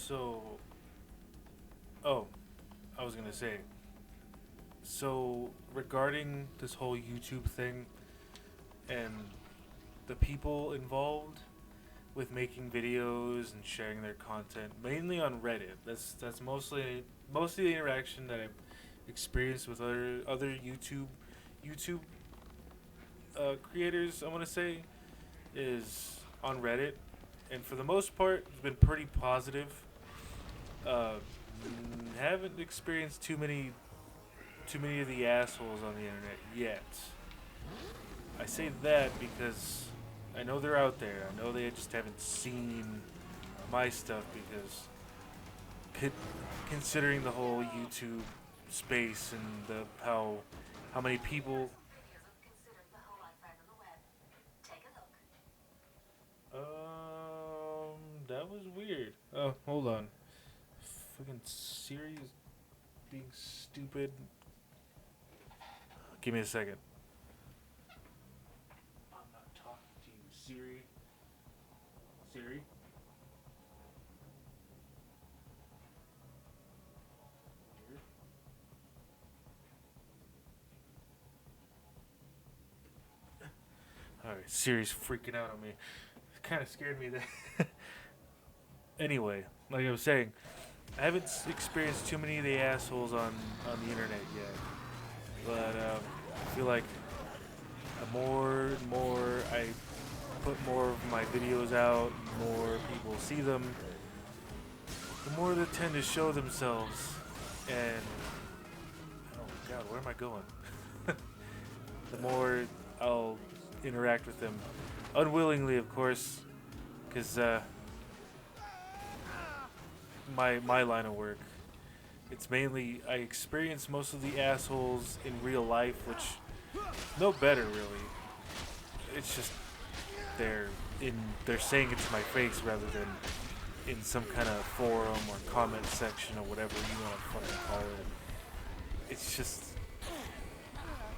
So, oh, I was gonna say. So, regarding this whole YouTube thing and the people involved with making videos and sharing their content, mainly on Reddit. That's mostly the interaction that I've experienced with other YouTube creators. I want to say is on Reddit, and for the most part, it's been pretty positive. Uh, haven't experienced too many of the assholes on the internet yet. I say that because I know they're out there. I know they just haven't seen my stuff because considering the whole YouTube space and the how many people. That was weird. Oh, hold on. Fucking Siri is being stupid. Give me a second. I'm not talking to you, Siri. Siri. All right, Siri's freaking out on me. It kind of scared me there. Anyway, like I was saying, I haven't experienced too many of the assholes on the internet yet, but I feel like the more and more I put more of my videos out, more people see them, the more they tend to show themselves. And oh god, where am I going? The more I'll interact with them, unwillingly, of course, because my line of work. It's mainly I experience most of the assholes in real life, which no better really. It's just they're in they're saying it to my face rather than in some kind of forum or comment section or whatever you want to fucking call it. It's just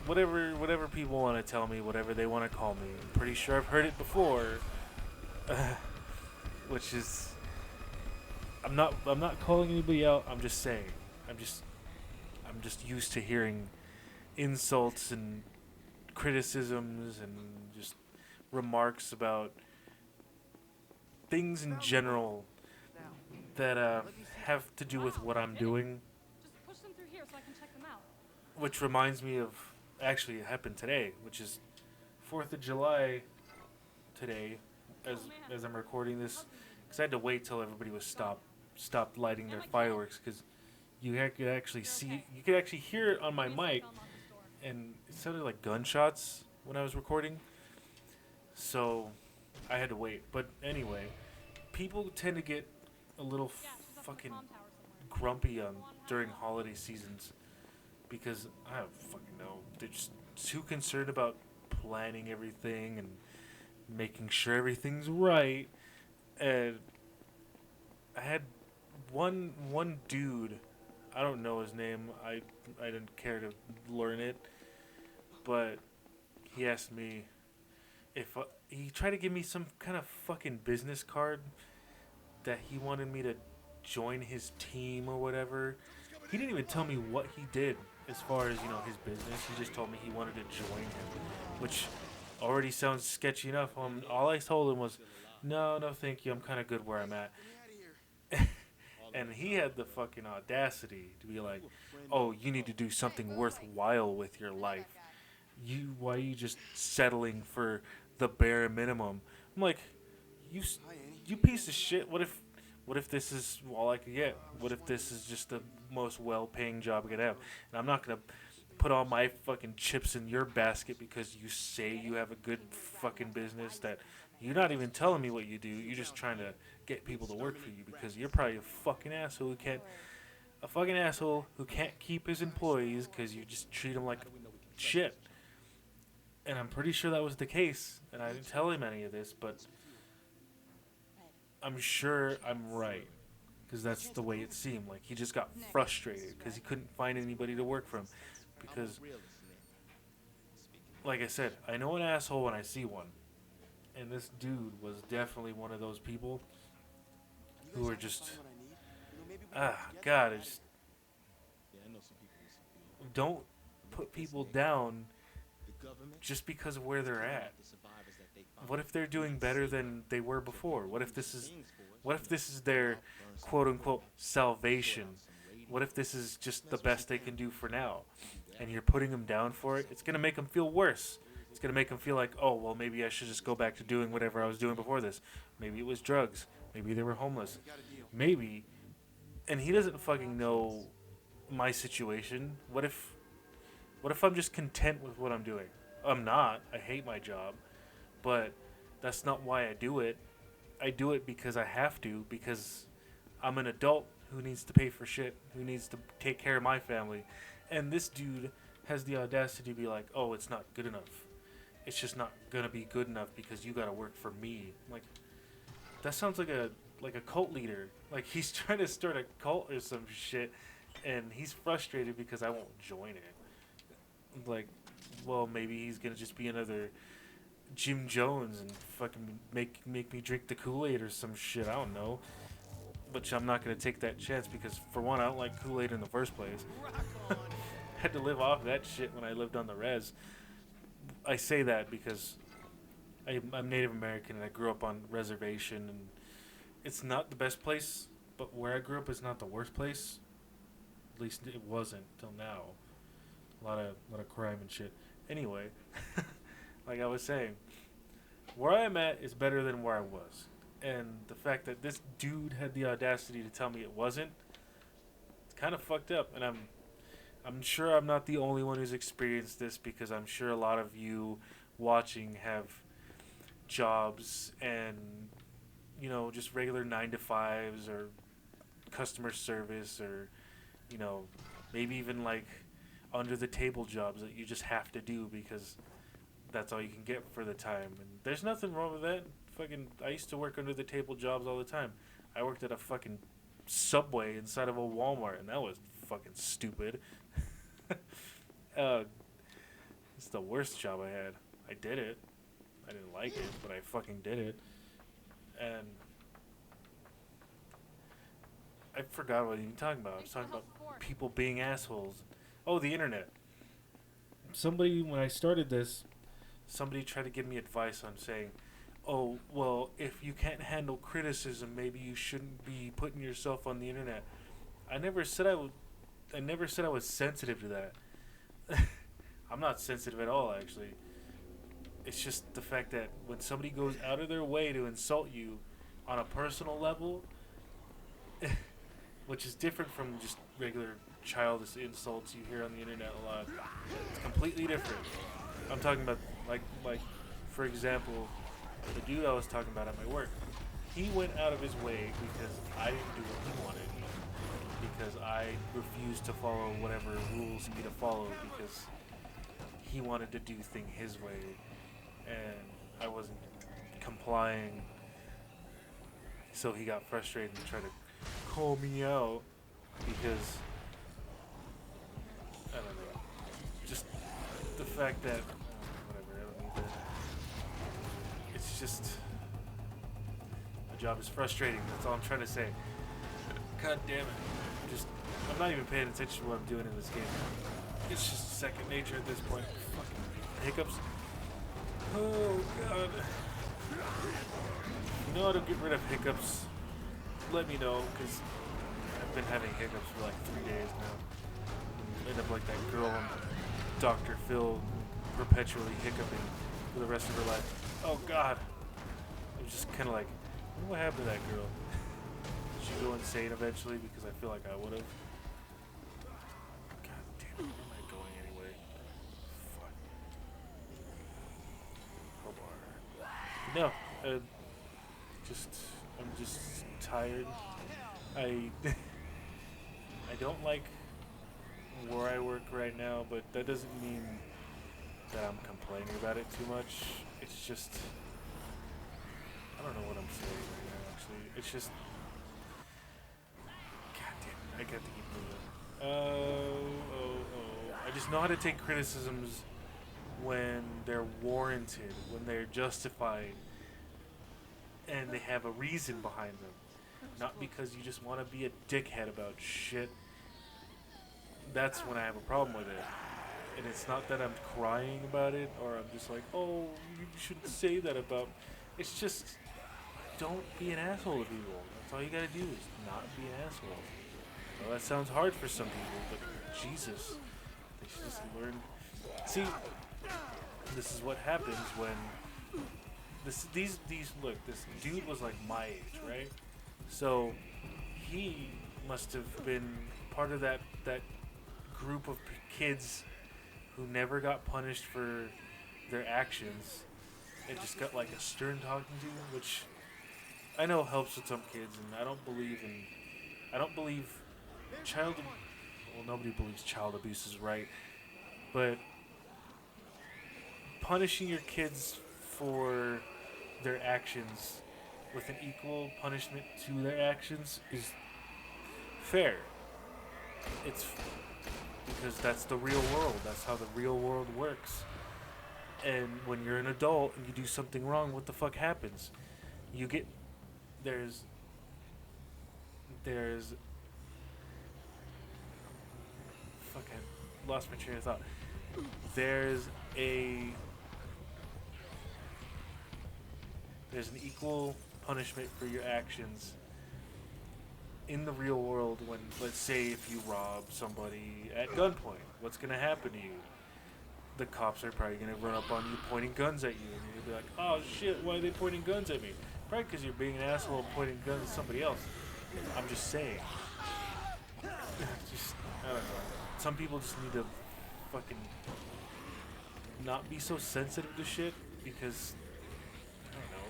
whatever people want to tell me, whatever they want to call me. I'm pretty sure I've heard it before, which is I'm not calling anybody out. I'm just saying. I'm just I'm just used to hearing insults and criticisms and just remarks about things in general that have to do with what I'm doing. Which reminds me of actually it happened today, which is 4th of July today, as I'm recording this, because I had to wait till everybody was stopped lighting their fireworks because could actually see you could actually hear it on my mic, and it sounded like gunshots when I was recording. So I had to wait. But anyway, people tend to get a little fucking grumpy on during holiday seasons because I don't fucking know. They're just too concerned about planning everything and making sure everything's right. And I had one dude. I don't know his name. I didn't care to learn it, but he asked me if he tried to give me some kind of fucking business card that he wanted me to join his team or whatever. He didn't even tell me what he did as far as his business. He just told me he wanted to join him, which already sounds sketchy enough. All I told him was, no, no, thank you. I'm kind of good where I'm at. And he had the fucking audacity to be like, "Oh, you need to do something worthwhile with your life. Why are you just settling for the bare minimum?" I'm like, "You, you piece of shit. What if this is all I could get? What if this is just the most well-paying job I could have? And I'm not gonna put all my fucking chips in your basket because you say you have a good fucking business that you're not even telling me what you do. You're just trying to get people to work for you because you're probably a fucking asshole who can't keep his employees because you just treat them like shit." And I'm pretty sure that was the case. And I didn't tell him any of this, but I'm sure I'm right because that's the way it seemed. Like he just got frustrated because he couldn't find anybody to work for him. Because, like I said, I know an asshole when I see one, and this dude was definitely one of those people who are just God, I just don't put people down just because of where they're at. What if they're doing better than they were before? What if this is their quote unquote salvation? What if this is just the best they can do for now? And you're putting them down for it? It's going to make them feel worse. It's going to make them feel like, oh, well, maybe I should just go back to doing whatever I was doing before this. Maybe it was drugs. Maybe they were homeless. Maybe. And he doesn't fucking know my situation. What if I'm just content with what I'm doing? I'm not. I hate my job. But that's not why I do it. I do it because I have to, because I'm an adult who needs to pay for shit, who needs to take care of my family. And this dude has the audacity to be like, oh, it's not good enough. It's just not gonna be good enough because you gotta work for me. Like, that sounds like a cult leader. Like he's trying to start a cult or some shit, and he's frustrated because I won't join it. Like, well, maybe he's gonna just be another Jim Jones and fucking make me drink the Kool-Aid or some shit. I don't know. But I'm not gonna take that chance because, for one, I don't like Kool-Aid in the first place. Had to live off that shit when I lived on the res. I say that because I'm Native American and I grew up on reservation, and it's not the best place, but where I grew up is not the worst place. At least it wasn't till now. A lot of crime and shit. Anyway, like I was saying, where I'm at is better than where I was. And the fact that this dude had the audacity to tell me it wasn't, it's kind of fucked up. And I'm sure I'm not the only one who's experienced this, because I'm sure a lot of you watching have jobs and, you know, just regular 9 to 5s or customer service, or, you know, maybe even like under the table jobs that you just have to do because that's all you can get for the time. And there's nothing wrong with that. Fucking, I used to work under the table jobs all the time. I worked at a fucking Subway inside of a Walmart, and that was fucking stupid. It's the worst job I had. I did it. I didn't like it, but I fucking did it. And I forgot what you were talking about. I was talking about people being assholes. Oh, the internet. Somebody, when I started this, somebody tried to give me advice on saying, oh, well, if you can't handle criticism, maybe you shouldn't be putting yourself on the internet. I never said I was sensitive to that. I'm not sensitive at all, actually. It's just the fact that when somebody goes out of their way to insult you on a personal level, which is different from just regular childish insults you hear on the internet a lot. It's completely different. I'm talking about, like for example, the dude I was talking about at my work. He went out of his way because I didn't do what he wanted. Because I refused to follow whatever rules he to follow, because he wanted to do things his way, and I wasn't complying. So he got frustrated and tried to call me out because, I don't know, just the fact that, whatever, I don't need that. It's just, my job is frustrating. That's all I'm trying to say. God damn it. I'm not even paying attention to what I'm doing in this game. It's just second nature at this point. Fucking hiccups. Oh, God. You know how to get rid of hiccups? Let me know, because I've been having hiccups for like 3 days now. End up like that girl on Dr. Phil, perpetually hiccuping for the rest of her life. Oh, God. I was just kind of like, what happened to that girl? Did she go insane eventually? Because I feel like I would have. God damn it, where am I going anyway? Fuck. No, I'm just tired. I don't like where I work right now, but that doesn't mean that I'm complaining about it too much. It's just, I don't know what I'm saying right now, actually. It's just, God damn it, I got to keep moving. I just know how to take criticisms when they're warranted, when they're justified, and they have a reason behind them. not because you just want to be a dickhead about shit. That's when I have a problem with it. And it's not that I'm crying about it or I'm just like, oh, you shouldn't say that about. It's just don't be an asshole to people. That's all you gotta do is not be an asshole. Well, that sounds hard for some people, but Jesus, they should just learn. See, this is what happens when these look. This dude was like my age, right? So he must have been part of that group of kids who never got punished for their actions and just got like a stern talking to, which I know helps with some kids, and I don't believe child. Well, nobody believes child abuse is right, but punishing your kids for their actions with an equal punishment to their actions is fair. It's because that's the real world. That's how the real world works. And when you're an adult and you do something wrong, what the fuck happens? You get there's fuck I lost my train of thought. There's a there's an equal punishment for your actions in the real world when, let's say, if you rob somebody at gunpoint, what's going to happen to you? The cops are probably going to run up on you pointing guns at you, and you're going to be like, oh shit, why are they pointing guns at me? Probably because you're being an asshole and pointing guns at somebody else. I'm just saying. Just, I don't know. Some people just need to fucking not be so sensitive to shit because, I don't know,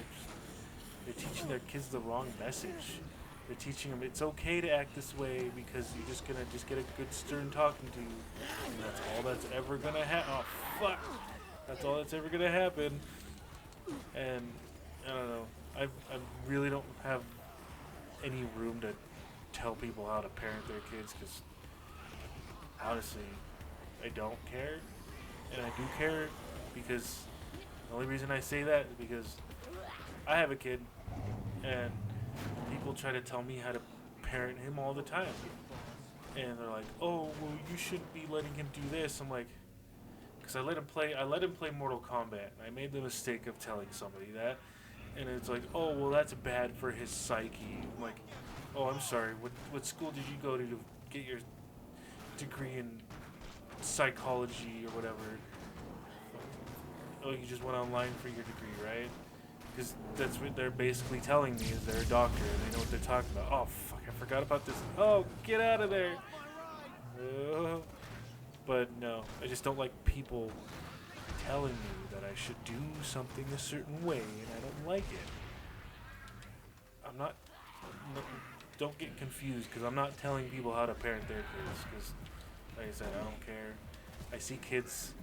they're teaching their kids the wrong message. They're teaching them it's okay to act this way because you're just gonna get a good stern talking to, and that's all that's ever gonna happen. Oh fuck, that's all that's ever gonna happen. And I don't know. I really don't have any room to tell people how to parent their kids because honestly, I don't care, and I do care because the only reason I say that is because I have a kid, and people try to tell me how to parent him all the time. And they're like, oh, well, you shouldn't be letting him do this. I'm like, because I let him play Mortal Kombat. And I made the mistake of telling somebody that. And it's like, oh, well, that's bad for his psyche. I'm like, oh, I'm sorry. What school did you go to get your degree in psychology or whatever? Oh, you just went online for your degree, right? Because that's what they're basically telling me is they're a doctor and they know what they're talking about. Oh, fuck, I forgot about this. Oh, get out of there. But no, I just don't like people telling me that I should do something a certain way and I don't like it. I'm not, don't get confused because I'm not telling people how to parent their kids because, like I said, I don't care. I see kids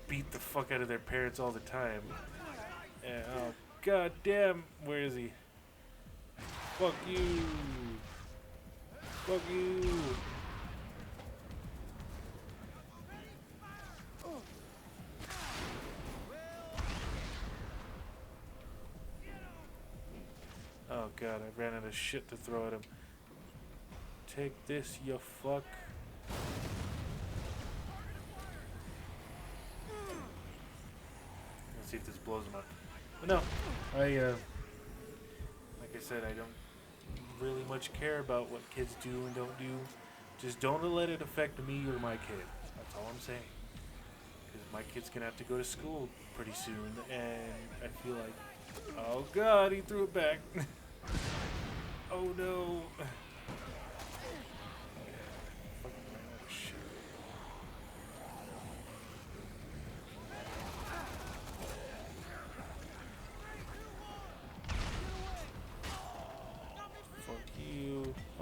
beat the fuck out of their parents all the time. And, oh, god damn, where is he? Fuck you. Fuck you. Oh god, I ran out of shit to throw at him. Take this, you fuck. Let's see if this blows him up. But no, like I said, I don't really much care about what kids do and don't do. Just don't let it affect me or my kid. That's all I'm saying. Because my kid's gonna have to go to school pretty soon, and I feel like, oh god, he threw it back. Oh no.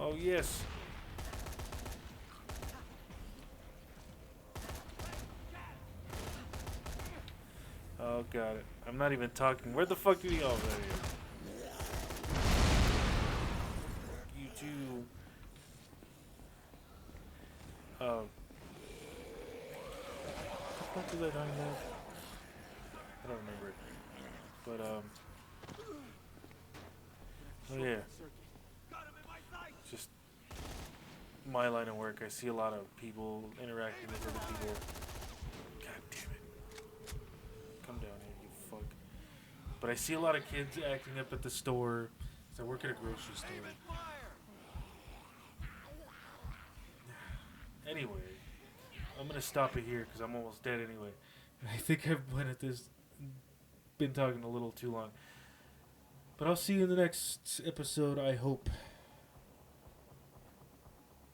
Oh, yes. Oh, got it. I'm not even talking. Where the fuck did he... Oh, there he is. You too. Oh. What the fuck was I talking about? I don't remember it. But, Oh yeah. Just my line of work. I see a lot of people interacting with other people. God damn it! Come down here, you fuck. But I see a lot of kids acting up at the store. So I work at a grocery store. Anyway, I'm gonna stop it here because I'm almost dead anyway. I think I've been talking a little too long. But I'll see you in the next episode, I hope.